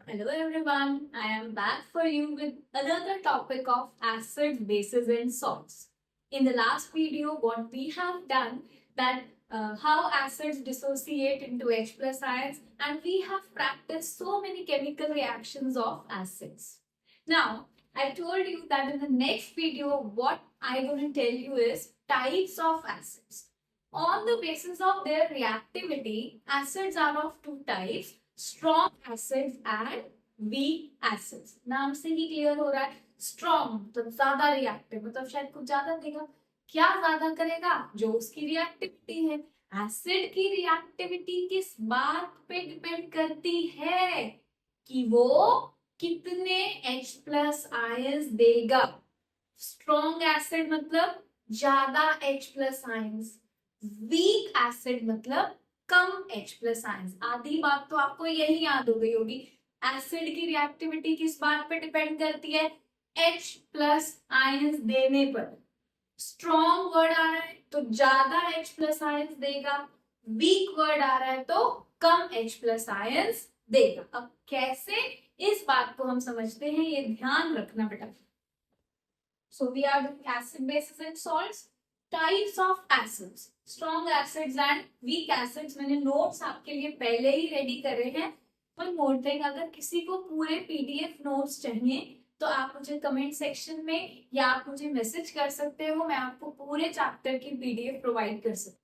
Hello everyone, I am back for you with another topic of acids, bases and salts. In the last video, what we have done that how acids dissociate into H plus ions, and we have practiced so many chemical reactions of acids. Now, I told you that in the next video, what I'm going to tell you is types of acids. On the basis of their reactivity, acids are of two types, strong acids and weak acids. नाम से ही clear हो रहा है, strong मतलब ज्यादा reactive, मतलब शायद कुछ ज्यादा देगा. क्या ज्यादा करेगा? जो उसकी रिएक्टिविटी है. एसिड की रिएक्टिविटी किस बात पे डिपेंड करती है? कि वो कितने H प्लस आयंस देगा. स्ट्रॉन्ग एसिड मतलब ज्यादा H plus ions, weak acid मतलब कम H प्लस आयंस. आधी बात तो आपको यही याद हो गई होगी. एसिड की रिएक्टिविटी किस बात पे डिपेंड करती है? H प्लस आयंस देने पर. स्ट्रॉन्ग वर्ड आ रहा है तो ज्यादा H प्लस आयंस देगा, वीक वर्ड आ रहा है तो कम H प्लस आयंस देगा. अब कैसे, इस बात को हम समझते हैं, ये ध्यान रखना बेटा. So we are doing acid bases and salts. Types of acids, strong acids and weak acids. मैंने नोट्स आपके लिए पहले ही रेडी करे हैं. वन मोर थिंग, अगर किसी को पूरे पीडीएफ नोट्स चाहिए तो आप मुझे कमेंट सेक्शन में या आप मुझे मैसेज कर सकते हो. मैं आपको पूरे चैप्टर की पीडीएफ प्रोवाइड कर सकती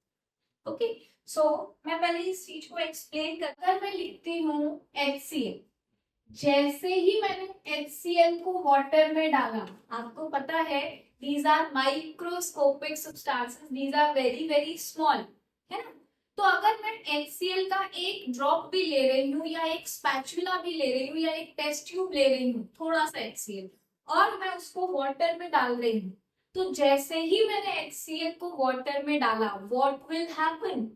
हूँ. ओके, सो मैं पहले इस चीज को एक्सप्लेन कर. अगर मैं लिखती हूँ HCl, जैसे ही मैंने HCl को वाटर में डाला, आपको पता है these are microscopic substances, these are very very small, है ना. तो अगर मैं HCl का एक ड्रॉप भी ले रही हूँ या एक स्पैचुला भी ले रही हूँ या एक टेस्ट ट्यूब ले रही हूँ, थोड़ा सा HCl, और मैं उसको वाटर में डाल रही हूँ, तो जैसे ही मैंने HCl को वाटर में डाला, व्हाट विल हैपन?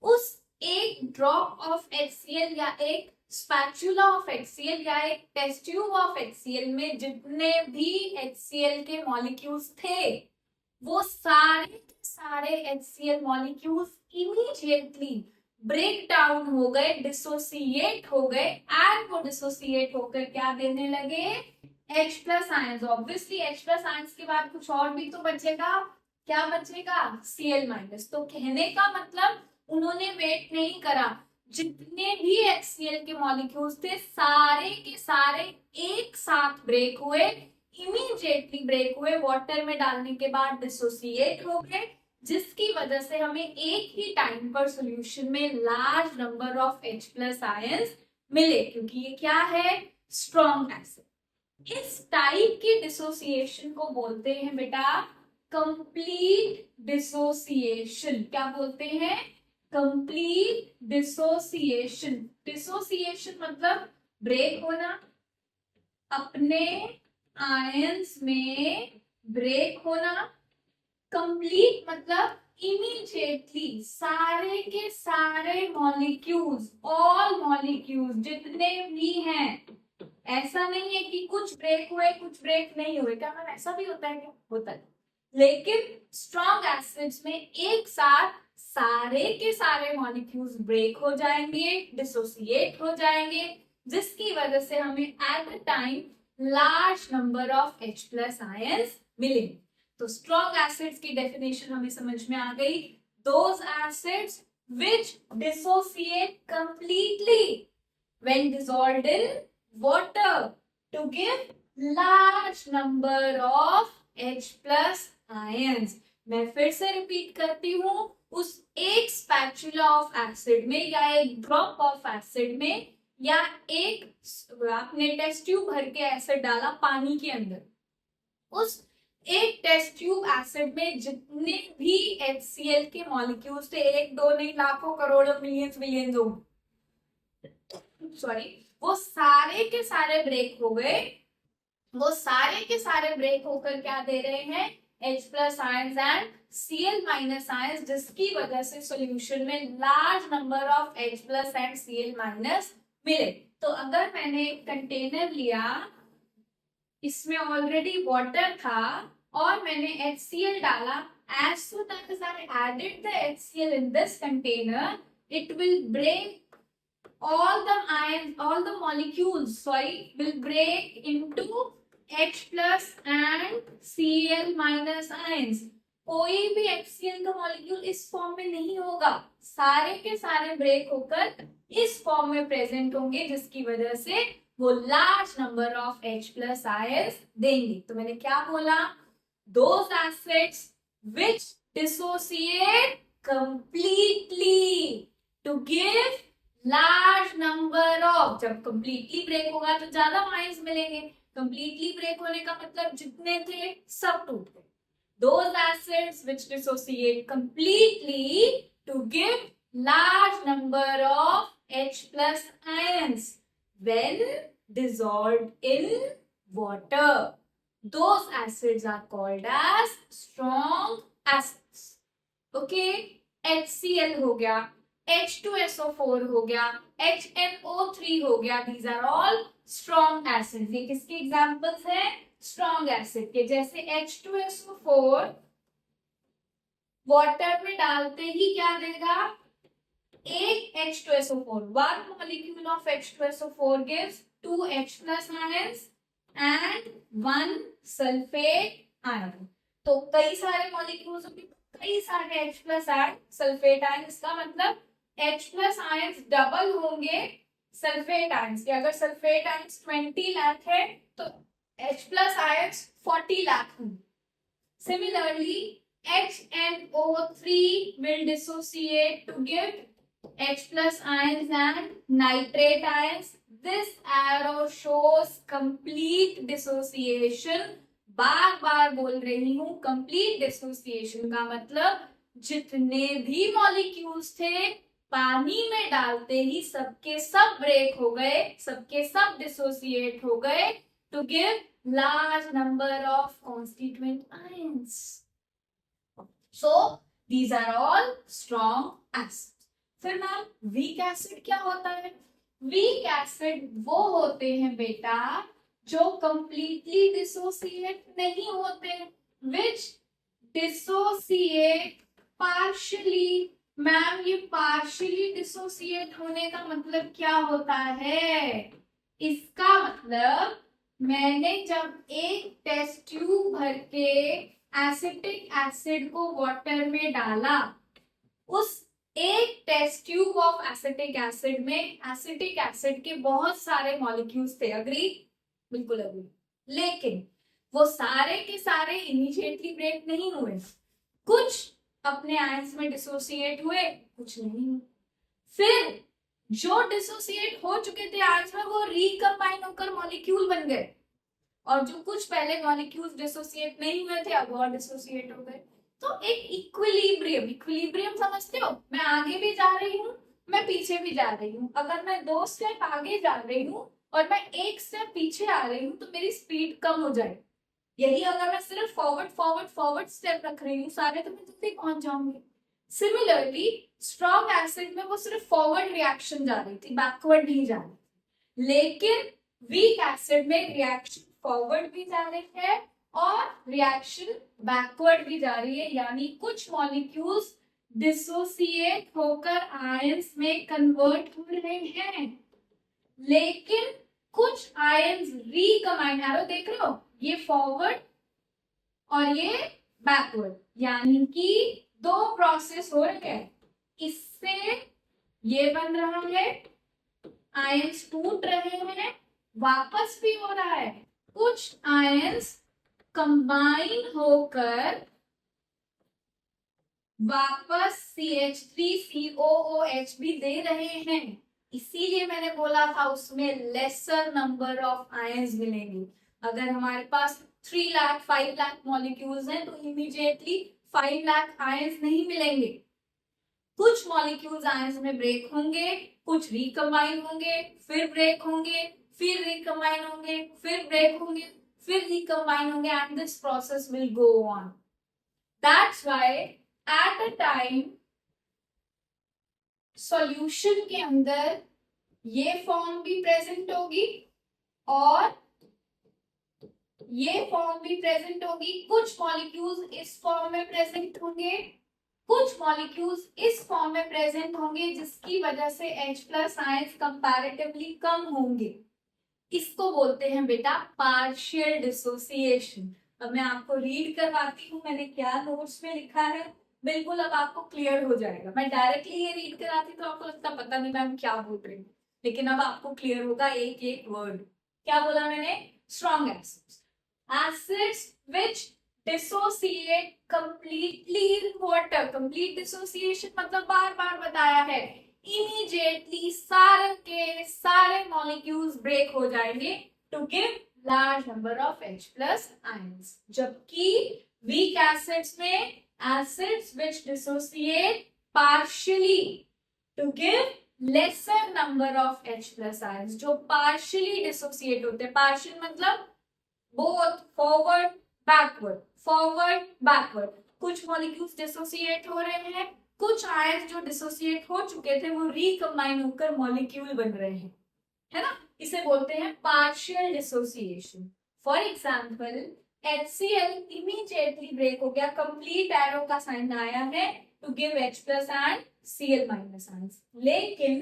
उस एक ड्रॉप ऑफ HCl या एक स्पैचुला ऑफ HCl या एक टेस्ट ट्यूब ऑफ HCl में जितने भी HCl के मॉलिक्यूल्स थे, वो सारे HCl molecules immediately break down हो गए, डिसोसिएट हो गए, एंड वो डिसोसिएट होकर क्या देने लगे? H plus ions. Obviously H plus ions के बाद कुछ और भी तो बचेगा. क्या बचेगा? Cl minus. तो कहने का मतलब उन्होंने वेट नहीं करा, जितने भी HCl के मॉलिक्यूल्स थे सारे के सारे एक साथ ब्रेक हुए, इमीडिएटली ब्रेक हुए, वाटर में डालने के बाद डिसोसिएट हो गए, जिसकी वजह से हमें एक ही टाइम पर सॉल्यूशन में large number of H plus ions मिले, क्योंकि ये क्या है? Strong acid. इस टाइप की डिसोसिएशन को बोलते हैं बेटा कंप्लीट डिसोसिएशन. क्या बोलते हैं? Complete dissociation. डिसोसिएशन मतलब ब्रेक होना, अपने आयंस में ब्रेक होना. कंप्लीट मतलब इमीडिएटली सारे के सारे मॉलिक्यूल्स, ऑल मॉलिक्यूल्स जितने भी हैं. ऐसा नहीं है कि कुछ ब्रेक हुए कुछ ब्रेक नहीं हुए. क्या मैम ऐसा भी होता है? क्या होता है? लेकिन स्ट्रॉन्ग एसिड्स में एक साथ सारे के सारे मॉलिक्यूल्स ब्रेक हो जाएंगे, डिसोसिएट हो जाएंगे, जिसकी वजह से हमें at the time large number of H plus ions मिलेंगे. तो स्ट्रॉन्ग एसिड्स की डेफिनेशन हमें समझ में आ गई. Those acids which dissociate completely when dissolved in water to give large number of H plus ions. मैं फिर से रिपीट करती हूँ, उस एक स्पैचुला ऑफ एसिड में या एक ड्रॉप ऑफ एसिड में या एक आपने टेस्ट ट्यूब भर के एसिड डाला पानी के अंदर, उस एक टेस्ट ट्यूब एसिड में जितने भी HCl के मॉलिक्यूल्स थे, एक दो नहीं लाखों करोड़ों मिलियंस मिलियंस हो, सॉरी, वो सारे के सारे ब्रेक हो गए. वो सारे के सारे ब्रेक होकर क्या दे रहे हैं? H plus ions and Cl minus ions, जिसकी वजह से सॉल्यूशन में large number of H plus and Cl minus मिले. तो अगर मैंने एक कंटेनर लिया, इसमें ऑलरेडी वाटर था और मैंने HCl डाला, as soon as I added the HCl in this container, it will break all the molecules, sorry, will break into H plus and Cl minus ions. कोई भी HCl का molecule इस form में नहीं होगा, सारे के सारे ब्रेक होकर इस फॉर्म में प्रेजेंट होंगे, जिसकी वजह से वो large number of H plus ions देंगे. तो मैंने क्या बोला? Those acids which dissociate completely to give large number of, जब completely break होगा तो ज्यादा आयंस मिलेंगे. completely break होने का मतलब जितने थे सब टूट गए. Those acids which dissociate completely to give large number of H plus ions when dissolved in water. Those acids are called as strong acids. Okay, HCl हो गया, H2SO4 हो गया, HNO3 हो गया. These are all strong acids. ये किसके examples हैं? Strong acid के. जैसे H2SO4 वाटर में डालते ही क्या देगा? एक H2SO4. One molecule of H2SO4 gives 2 H plus ions and 1 sulfate ion. तो कई सारे मॉलिक्यूल्स होंगे, कई सारे H plus and sulfate ion. इसका मतलब H plus ions डबल होंगे सल्फेट आयंस के. अगर सल्फेट आयंस 20 लाख है तो H plus ions 40 लाख होंगे. Similarly, HNO3 will dissociate to give H plus ions and nitrate ions. This arrow shows complete dissociation. बार बार बोल रही हूं, complete dissociation का मतलब जितने भी मॉलिक्यूल्स थे पानी में डालते ही सबके सब ब्रेक हो गए, सबके सब डिसोसिएट हो गए to give large number of constituent ions. So these are all strong acids. फिर मैम वीक एसिड क्या होता है? वीक एसिड वो होते हैं बेटा जो कंप्लीटली डिसोसिएट नहीं होते, which dissociate partially. मैम ये पार्शियली डिसोसिएट होने का मतलब क्या होता है? इसका मतलब मैंने जब एक टेस्ट ट्यूब भर के एसिटिक एसिड को वाटर में डाला, उस एक test tube of acetic acid में एसिटिक एसिड के बहुत सारे मॉलिक्यूल्स थे. अग्री? बिल्कुल अग्री. लेकिन वो सारे के सारे इमीडिएटली ब्रेक नहीं हुए. कुछ अपने आयंस में डिसोसिएट हुए, कुछ नहीं. फिर जो डिसोसिएट हो चुके थे आयंस में वो रिकंबाइन होकर मॉलिक्यूल बन गए, और जो कुछ पहले मॉलिक्यूल्स डिसोसिएट नहीं हुए थे अब और डिसोसिएट हो गए. तो एक इक्विलिब्रियम समझते हो? मैं आगे भी जा रही हूँ, मैं पीछे भी जा रही हूँ. अगर मैं 2 स्टेप आगे जा रही हूँ और मैं 1 स्टेप पीछे आ रही हूँ तो मेरी स्पीड कम हो जाए. यही अगर मैं सिर्फ फॉरवर्ड स्टेप रख रही हूँ सारे, तो मैं जल्दी पहुंच जाऊंगी. सिमिलरली स्ट्रॉन्ग एसिड में वो सिर्फ फॉरवर्ड रिएक्शन जा रही थी, बैकवर्ड नहीं जा रही थी. लेकिन वीक एसिड में रिएक्शन फॉरवर्ड भी जा रही है और रिएक्शन बैकवर्ड भी जा रही है. यानी कुछ मॉलिक्यूल्स डिसोसिएट होकर आयंस में कन्वर्ट हो रहे हैं, लेकिन कुछ आयंस रिकंबाइन. एरो देख रहे हो? ये फॉरवर्ड और ये बैकवर्ड, यानी कि 2 प्रोसेस हो रहे हैं. इससे ये बन रहा है, आयंस टूट रहे हैं, वापस भी हो रहा है. कुछ आयंस कंबाइन होकर वापस CH3COOH भी दे रहे हैं. इसीलिए मैंने बोला था उसमें लेसर नंबर ऑफ आयंस मिलेंगे. अगर हमारे पास 3 लाख 5 लाख मॉलिक्यूल्स हैं तो इमीडिएटली 5 लाख आयंस नहीं मिलेंगे. कुछ मॉलिक्यूल्स आयंस में ब्रेक होंगे, कुछ रिकंबाइन होंगे, फिर ब्रेक होंगे, फिर रिकंबाइन होंगे, फिर ब्रेक होंगे, फिर रिकंबाइन होंगे, and this process will go on. That's why at a time solution के अंदर ये फॉर्म भी प्रेजेंट होगी और ये फॉर्म भी प्रेजेंट होगी. कुछ मॉलिक्यूल्स इस फॉर्म में प्रेजेंट होंगे कुछ मॉलिक्यूल्स इस फॉर्म में प्रेजेंट होंगे जिसकी वजह से H प्लस आयंस कंपैरेटिवली कम होंगे। इसको बोलते हैं बेटा पार्शियल डिसोसिएशन। अब मैं आपको रीड करवाती हूँ मैंने क्या नोट्स में लिखा है, बिल्कुल अब आपको क्लियर हो जाएगा। मैं डायरेक्टली ये रीड कराती तो आपको लगता पता नहीं मैम क्या बोल रही हूँ, लेकिन अब आपको क्लियर होगा एक एक वर्ड। क्या बोला मैंने? Strong acids, acids which dissociate completely in water. Complete dissociation मतलब बार बार बताया है, इमीडिएटली सारे के सारे मॉलिक्यूल्स ब्रेक हो जाएंगे to give large number of H plus ions. जबकि वीक एसिड्स में acids which dissociate partially to give lesser number of H plus ions. जो पार्शियली डिसोसिएट होते हैं, पार्शियल मतलब both forward backward, forward backward. कुछ molecules dissociate हो रहे हैं, कुछ आयंस जो डिसोसिएट हो चुके थे वो रिकंबाइन होकर मॉलिक्यूल बन रहे हैं, है ना। इसे बोलते हैं partial dissociation. For example HCl immediately break हो गया, कंप्लीट एरो का साइन आया है to give H plus and Cl minus ions. लेकिन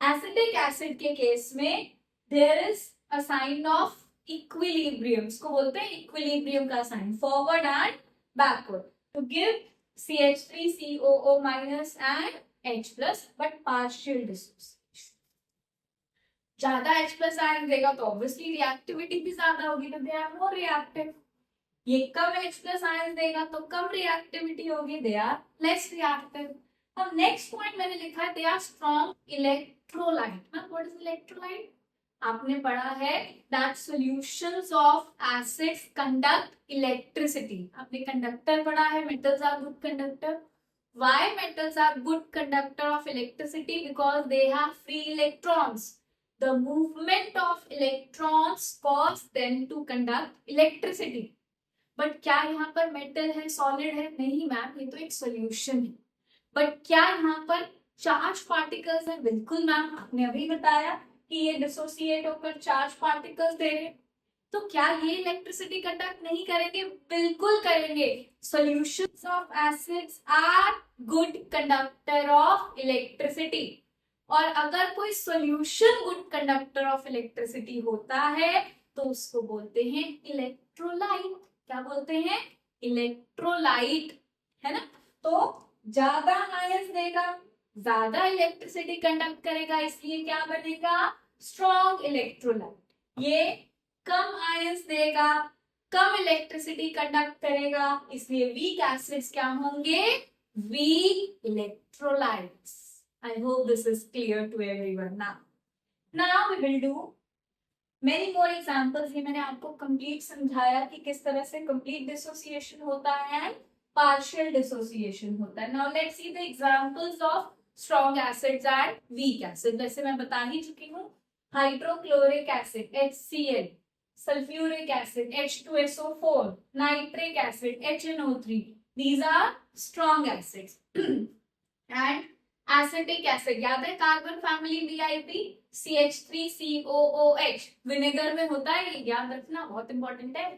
एसिटिक एसिड के केस में there is a sign of equilibrium, इसको बोलते हैं इक्विलिब्रियम का sign, forward and backward to give CH3COO minus and H plus, but partial dissociation। ज्यादा H plus ion देगा तो ऑब्वियसली रिएक्टिविटी भी ज्यादा होगी, तो दे आर मोर रिएक्टिव। ये कम H plus आयन देगा तो कम रिएक्टिविटी होगी, दे आर लेस रिएक्टिव। अब नेक्स्ट पॉइंट मैंने लिखा है they are strong electrolyte. What is electrolyte? आपने पढ़ा है that solutions of acids conduct electricity। आपने कंडक्टर पढ़ा है, metals are good conductor। Why metals are good conductor of electricity? Because they have free electrons। The movement of electrons cause them to conduct electricity। But क्या यहाँ पर metal है, solid है? नहीं ma'am, ये तो एक सोल्यूशन है। बट क्या यहाँ पर चार्ज पार्टिकल्स है? बिल्कुल मैम, आपने अभी बताया कि ये डिसोसिएट होकर चार्ज पार्टिकल्स दे रहे, तो क्या ये इलेक्ट्रिसिटी कंडक्ट नहीं करेंगे? बिल्कुल करेंगे। Solutions of acids are good conductor of electricity. और अगर कोई solution good conductor of electricity होता है तो उसको बोलते हैं इलेक्ट्रोलाइट। क्या बोलते हैं? इलेक्ट्रोलाइट, है ना। तो ज्यादा आयंस देगा, ज्यादा इलेक्ट्रिसिटी कंडक्ट करेगा, इसलिए क्या बनेगा? Strong electrolyte. ये कम आयंस देगा, कम इलेक्ट्रिसिटी कंडक्ट करेगा, इसलिए वीक एसिड्स क्या होंगे? Weak electrolytes. I hope this is clear to everyone. Now we will do many more examples. ये मैंने आपको कंप्लीट समझाया कि किस तरह से कंप्लीट डिसोसिएशन होता है, पार्शियल डिसोसिएशन होता है। Now let's see the examples of strong acids and weak acid. जैसे मैं बता ही चुकी हूँ, hydrochloric acid HCl, sulphuric acid H2SO4, nitric acid HNO3, these are strong acids। and acetic acid, याद है carbon family VIP, CH3COOH, vinegar में होता है, ये याद रखना बहुत इंपॉर्टेंट है।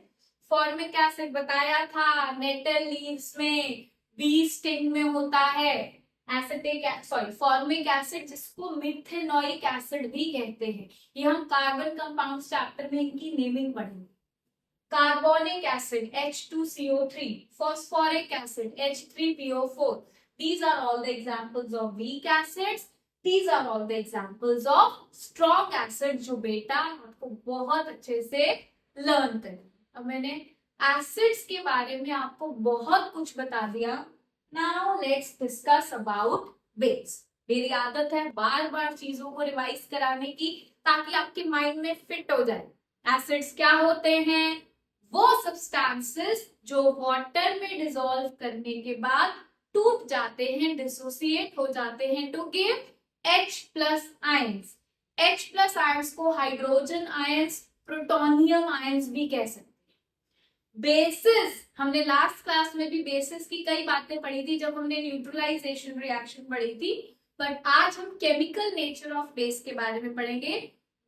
फॉर्मिक एसिड बताया था, नेटल लीव्स में, बी स्टिंग में होता है। फॉर्मिक एसिड जिसको मिथेनोइक एसिड भी कहते हैं, ये हम कार्बन कंपाउंड चैप्टर में इनकी नेमिंग पढ़ेंगे। Carbonic acid H2CO3, phosphoric acid H3PO4। These are all the examples of weak acids। These are all the examples of strong acids जो बेटा आपको बहुत अच्छे से लर्न करें। अब मैंने एसिड्स के बारे में आपको बहुत कुछ बता दिया। Now let's discuss about base. मेरी आदत है बार बार चीजों को रिवाइज कराने की ताकि आपके माइंड में फिट हो जाए। एसिड्स क्या होते हैं? वो सब्सटेंसेस जो वाटर में डिसॉल्व करने के बाद टूट जाते हैं, डिसोसिएट हो जाते हैं to give H plus ions. H plus ions को हाइड्रोजन आयंस, प्रोटोनियम आयंस भी कह सकते हैं। बेसिस, हमने लास्ट क्लास में भी बेसिस की कई बातें पढ़ी थी जब हमने न्यूट्रलाइजेशन रिएक्शन पढ़ी थी, बट आज हम केमिकल नेचर ऑफ बेस के बारे में पढ़ेंगे।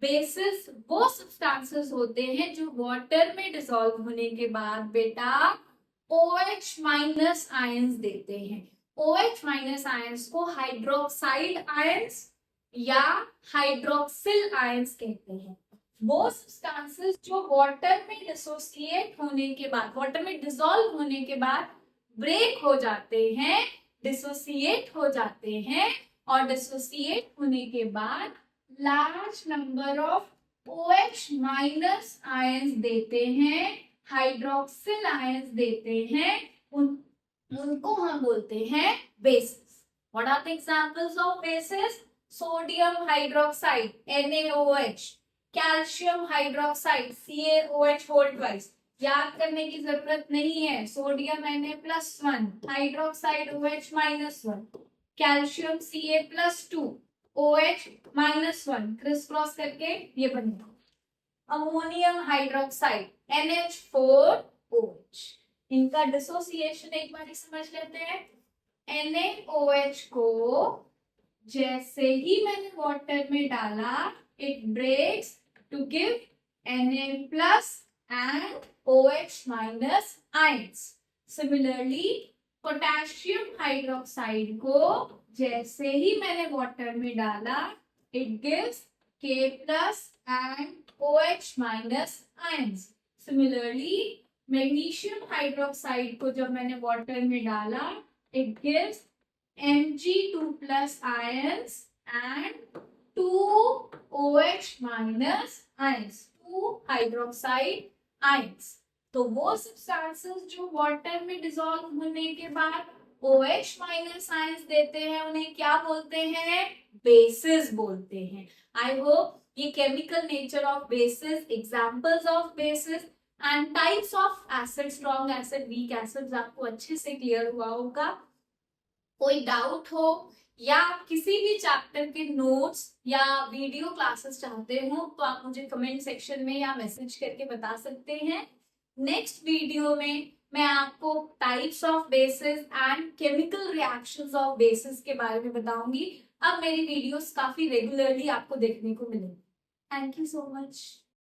बेसिस वो सब्सटेंसेस होते हैं जो वाटर में डिसॉल्व होने के बाद बेटा OH माइनस आयंस देते हैं। OH माइनस आयंस को हाइड्रोक्साइड आयंस या हाइड्रोक्सिल आयंस कहते हैं। वो सब्सटेंसेस जो वाटर में डिसोसिएट होने के बाद, वाटर में डिसॉल्व होने के बाद ब्रेक हो जाते हैं, डिसोसिएट हो जाते हैं, और डिसोसिएट होने के बाद large number of OH minus ions देते हैं, हाइड्रोक्सिल आयंस देते हैं, उनको हम बोलते हैं bases. What are the examples of bases? Sodium hydroxide NaOH, calcium hydroxide CaOH whole twice. याद करने की जरूरत नहीं है, sodium Na+1, hydroxide OH -1, calcium Ca+2, OH -1, criss cross करके ये बनेगा अमोनियम हाइड्रोक्साइड NH4OH। इनका डिसोसिएशन एक बार समझ लेते हैं। NaOH को जैसे ही मैंने वाटर में डाला, it breaks to give Na+ and OH minus ions. Similarly, potassium hydroxide को जैसे ही मैंने वाटर में डाला, it gives K+ and OH minus ions. Similarly, magnesium hydroxide को जब मैंने वाटर में डाला, it gives Mg2+ ions and 2 OH minus ions, 2 hydroxide ions. तो वो सब्सटेंसेस जो वाटर में डिसॉल्व होने के बाद OH माइनस आयंस देते हैं, उन्हें क्या बोलते हैं? बेसिस बोलते हैं। आई होप ये chemical nature of basis, examples of basis and types of acid, strong acid, weak acids आपको अच्छे से क्लियर हुआ होगा। कोई डाउट हो या आप किसी भी चैप्टर के नोट्स या वीडियो क्लासेस चाहते हो तो आप मुझे कमेंट सेक्शन में या मैसेज करके बता सकते हैं। नेक्स्ट वीडियो में मैं आपको types of basis and chemical reactions of basis के बारे में बताऊंगी। अब मेरी वीडियोस काफी रेगुलरली आपको देखने को मिलेंगी। Thank you so much.